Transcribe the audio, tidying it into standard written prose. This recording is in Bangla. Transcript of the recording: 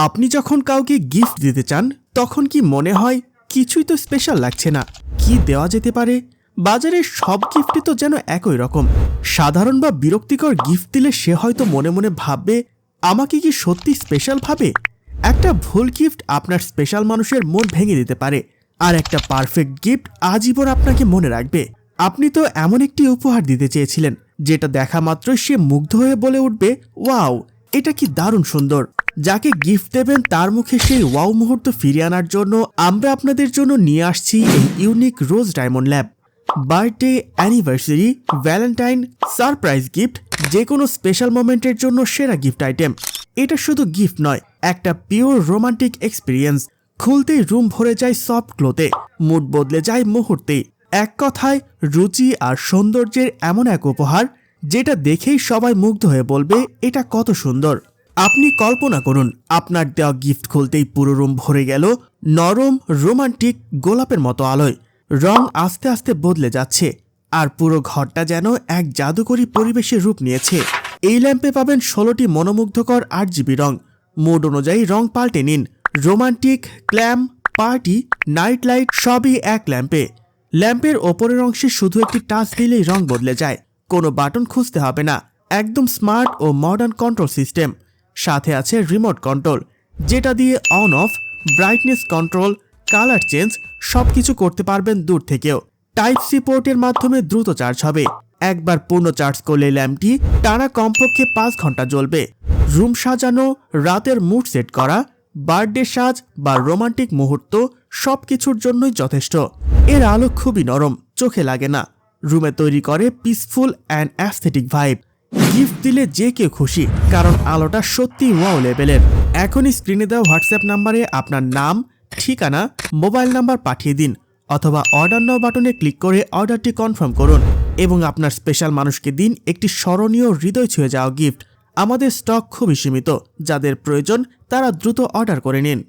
আপনি যখন কাউকে গিফট দিতে চান তখন কি মনে হয় কিছুই তো স্পেশাল লাগছে না, কি দেওয়া যেতে পারে? বাজারে সব গিফটই তো যেন একই রকম। সাধারণ বা বিরক্তিকর গিফট দিলে সে হয়তো মনে মনে ভাববে, আমাকে কি সত্যি স্পেশাল ভাবে? একটা ভুল গিফট আপনার স্পেশাল মানুষের মন ভেঙে দিতে পারে, আর একটা পারফেক্ট গিফট আজীবন আপনাকে মনে রাখবে। আপনি তো এমন একটি উপহার দিতে চেয়েছিলেন যেটা দেখা মাত্রই সে মুগ্ধ হয়ে বলে উঠবে, ওয়াও, এটা কি দারুণ সুন্দর। যাকে গিফট দেবেন তার মুখে সেই ওয়াও মুহূর্ত ফিরিয়ে আনার জন্য আমরা আপনাদের জন্য নিয়ে আসছি এই ইউনিক রোজ diamond lab. Birthday, anniversary, Valentine, surprise gift, যে কোনো স্পেশাল মোমেন্টের জন্য সেরা গিফট আইটেম। এটা শুধু গিফট নয়, একটা পিওর রোমান্টিক এক্সপিরিয়েন্স। খুলতেই রুম ভরে যায় সফট গ্লোতে, মুড বদলে যায় মুহূর্তেই। এক কথায়, রুচি আর সৌন্দর্যের এমন এক উপহার যেটা দেখেই সবাই মুগ্ধ হয়ে বলবে, এটা কত সুন্দর। আপনি কল্পনা করুন, আপনার দেওয়া গিফট খুলতেই পুরো রুম ভরে গেল নরম রোমান্টিক গোলাপের মতো আলোয়। রং আস্তে আস্তে বদলে যাচ্ছে, আর পুরো ঘরটা যেন এক জাদুকরী পরিবেশের রূপ নিয়েছে। এই ল্যাম্পে পাবেন 16টি মনোমুগ্ধকর RGB রং। মুড অনুযায়ী রং পাল্টে নিন। Romantic, clam, party, night light সবই এক ল্যাম্পে। ল্যাম্পের ওপরের অংশে শুধু একটি টাচ দিলেই রং বদলে যায়, কোনো বাটন খুঁজতে হবে না। একদম স্মার্ট ও মডার্ন কন্ট্রোল সিস্টেম। সাথে আছে রিমোট কন্ট্রোল, যেটা দিয়ে on of, brightness control, colour change সবকিছু করতে পারবেন দূর থেকেও। টাইপ সি পোর্টের মাধ্যমে দ্রুত চার্জ হবে। একবার পূর্ণ চার্জ করলে ল্যাম্পটি টানা কমপক্ষে 5 ঘন্টা জ্বলবে। রুম সাজানো, রাতের মুড সেট করা, বার্থডে সাজ বা রোমান্টিক মুহূর্ত সবকিছুর জন্যই যথেষ্ট। এর আলো খুবই নরম, চোখে লাগে না। রুমে তৈরি করে peaceful and aesthetic vibe. Gift দিলে যে কেউ খুশি, কারণ আলোটা সত্যি ওয়াও লেভেলের। এখনই স্ক্রিনে দেওয়া হোয়াটসঅ্যাপ নাম্বারে আপনার নাম, ঠিকানা, মোবাইল নাম্বার পাঠিয়ে দিন, অথবা অর্ডার নাও বাটনে ক্লিক করে অর্ডারটি কনফার্ম করুন এবং আপনার স্পেশাল মানুষকে দিন একটি স্মরণীয়, হৃদয় ছুঁয়ে যাওয়া গিফট। আমাদের স্টক খুবই সীমিত, যাদের প্রয়োজন তারা দ্রুত অর্ডার করে নিন।